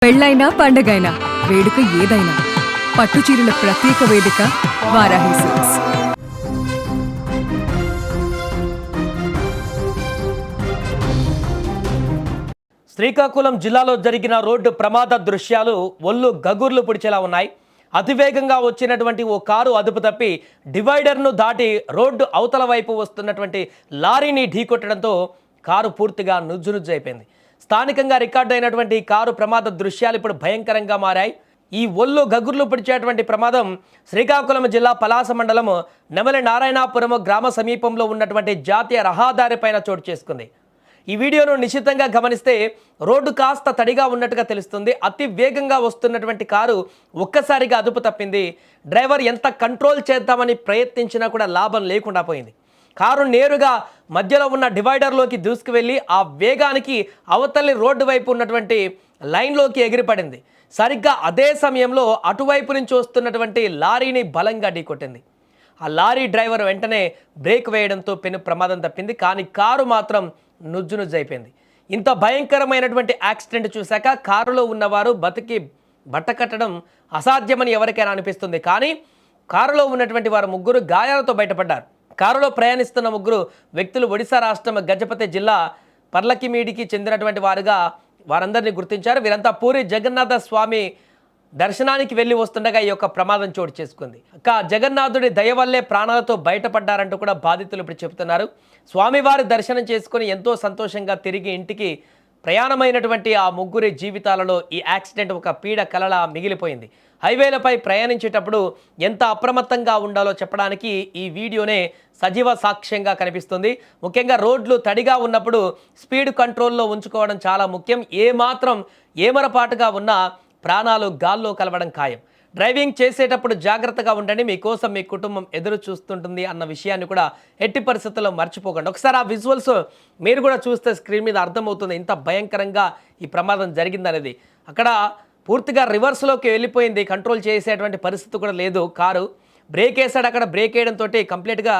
పెళ్ళైనా పండగైనా వేడుక ఏదైనా పట్టుచీరల ప్రత్యేక వేదిక వారాహి సిల్క్స్. శ్రీకాకుళం జిల్లాలో జరిగిన రోడ్డు ప్రమాద దృశ్యాలు ఒళ్ళు గగుర్లు పొడిచేలా ఉన్నాయి. అతివేగంగా వచ్చినటువంటి ఓ కారు అదుపు తప్పి డివైడర్ను దాటి రోడ్డు అవతల వైపు వస్తున్నటువంటి లారీని ఢీకొట్టడంతో కారు పూర్తిగా నుజ్జునుజ్జు అయిపోయింది. స్థానికంగా రికార్డు అయినటువంటి కారు ప్రమాద దృశ్యాలు ఇప్పుడు భయంకరంగా మారాయి. ఈ ఒళ్ళు గగుర్లు పిడిచేటువంటి ప్రమాదం శ్రీకాకుళం జిల్లా పలాస మండలం నెమలి నారాయణపురం గ్రామ సమీపంలో ఉన్నటువంటి జాతీయ రహదారిపైన చోటు చేసుకుంది. ఈ వీడియోను నిశితంగా గమనిస్తే రోడ్డు కాస్త తడిగా ఉన్నట్టుగా తెలుస్తుంది. అతి వేగంగా వస్తున్నటువంటి కారు ఒక్కసారిగా అదుపు తప్పింది. డ్రైవర్ ఎంత కంట్రోల్ చేద్దామని ప్రయత్నించినా కూడా లాభం లేకుండా పోయింది. కారు నేరుగా మధ్యలో ఉన్న డివైడర్లోకి దూసుకువెళ్ళి ఆ వేగానికి అవతలి రోడ్డు వైపు ఉన్నటువంటి లైన్లోకి ఎగిరిపడింది. సరిగ్గా అదే సమయంలో అటువైపు నుంచి వస్తున్నటువంటి లారీని బలంగా ఢీకొట్టింది. ఆ లారీ డ్రైవర్ వెంటనే బ్రేక్ వేయడంతో పెను ప్రమాదం తప్పింది. కానీ కారు మాత్రం నుజ్జునుజ్జు అయిపోయింది. ఇంత భయంకరమైనటువంటి యాక్సిడెంట్ చూశాక కారులో ఉన్నవారు బతికి బట్టకట్టడం అసాధ్యమని ఎవరికైనా అనిపిస్తుంది. కానీ కారులో ఉన్నటువంటి వారు ముగ్గురు గాయాలతో బయటపడ్డారు. కారులో ప్రయాణిస్తున్న ముగ్గురు వ్యక్తులు ఒడిశా రాష్ట్రం గజపతి జిల్లా పర్లకిమీడికి చెందినటువంటి వారుగా వారందరినీ గుర్తించారు. వీరంతా పూరి జగన్నాథ స్వామి దర్శనానికి వెళ్ళి వస్తుండగా ఈ యొక్క ప్రమాదం చోటు చేసుకుంది. జగన్నాథుడి దయ వల్లే ప్రాణాలతో బయటపడ్డారంటూ కూడా బాధితులు ఇప్పుడు చెబుతున్నారు. స్వామివారి దర్శనం చేసుకుని ఎంతో సంతోషంగా తిరిగి ఇంటికి ప్రయాణమైనటువంటి ఆ ముగ్గురి జీవితాలలో ఈ యాక్సిడెంట్ ఒక పీడ కలలా మిగిలిపోయింది. హైవేలపై ప్రయాణించేటప్పుడు ఎంత అప్రమత్తంగా ఉండాలో చెప్పడానికి ఈ వీడియోనే సజీవ సాక్ష్యంగా కనిపిస్తుంది. ముఖ్యంగా రోడ్లు తడిగా ఉన్నప్పుడు స్పీడ్ కంట్రోల్లో ఉంచుకోవడం చాలా ముఖ్యం. ఏమాత్రం ఏమరపాటుగా ఉన్నా ప్రాణాలు గాల్లో కలవడం ఖాయం. డ్రైవింగ్ చేసేటప్పుడు జాగ్రత్తగా ఉండండి, మీకోసం మీ కుటుంబం ఎదురు చూస్తుంటుంది అన్న విషయాన్ని కూడా ఎట్టి పరిస్థితుల్లో మర్చిపోకండి. ఒకసారి ఆ విజువల్స్ మీరు కూడా చూస్తే స్క్రీన్ మీద అర్థమవుతుంది ఇంత భయంకరంగా ఈ ప్రమాదం జరిగిందనేది. అక్కడ పూర్తిగా రివర్స్లోకి వెళ్ళిపోయింది, కంట్రోల్ చేసేటువంటి పరిస్థితి కూడా లేదు. కారు బ్రేక్ వేసాడు, అక్కడ బ్రేక్ వేయడంతో కంప్లీట్గా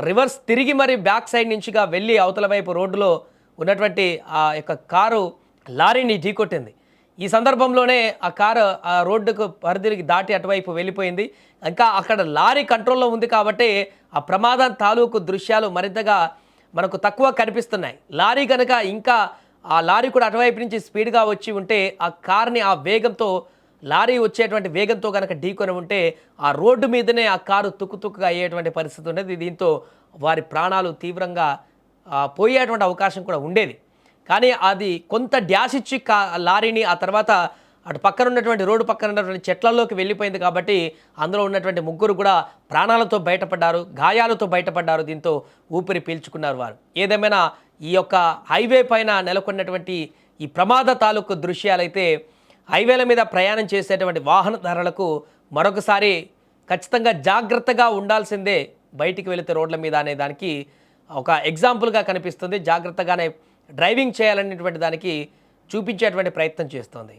రివర్స్ తిరిగి మరి బ్యాక్ సైడ్ నుంచిగా వెళ్ళి అవతల వైపు రోడ్డులో ఉన్నటువంటి ఆ యొక్క కారు లారీని ఢీకొట్టింది. ఈ సందర్భంలోనే ఆ కారు ఆ రోడ్డుకు పరిధికి దాటి అటువైపు వెళ్ళిపోయింది. ఇంకా అక్కడ లారీ కంట్రోల్లో ఉంది కాబట్టి ఆ ప్రమాదం తాలూకు దృశ్యాలు మరింతగా మనకు తక్కువ కనిపిస్తున్నాయి. లారీ కనుక ఇంకా ఆ లారీ కూడా అటువైపు నుంచి స్పీడ్గా వచ్చి ఉంటే ఆ కార్ని ఆ వేగంతో లారీ వచ్చేటువంటి వేగంతో కనుక ఢీకొని ఉంటే ఆ రోడ్డు మీదనే ఆ కారు తుక్కుతుక్కుగా అయ్యేటువంటి పరిస్థితి ఉండేది. దీంతో వారి ప్రాణాలు తీవ్రంగా పోయేటువంటి అవకాశం కూడా ఉండేది. కానీ అది కొంత డ్యాష్ ఇచ్చి లారీని ఆ తర్వాత అటు పక్కన ఉన్నటువంటి రోడ్డు పక్కన ఉన్నటువంటి చెట్లలోకి వెళ్ళిపోయింది కాబట్టి అందులో ఉన్నటువంటి ముగ్గురు కూడా ప్రాణాలతో బయటపడ్డారు, గాయాలతో బయటపడ్డారు. దీంతో ఊపిరి పీల్చుకున్నారు వారు. ఏదేమైనా ఈ యొక్క హైవే పైన నెలకొన్నటువంటి ఈ ప్రమాద తాలూకు దృశ్యాలైతే హైవేల మీద ప్రయాణం చేసేటువంటి వాహనదారులకు మరొకసారి ఖచ్చితంగా జాగ్రత్తగా ఉండాల్సిందే బయటికి వెళితే రోడ్ల మీద అనే దానికి ఒక ఎగ్జాంపుల్గా కనిపిస్తుంది. జాగ్రత్తగానే డ్రైవింగ్ చేయాలనేటువంటి దానికి చూపించేటువంటి ప్రయత్నం చేస్తోంది.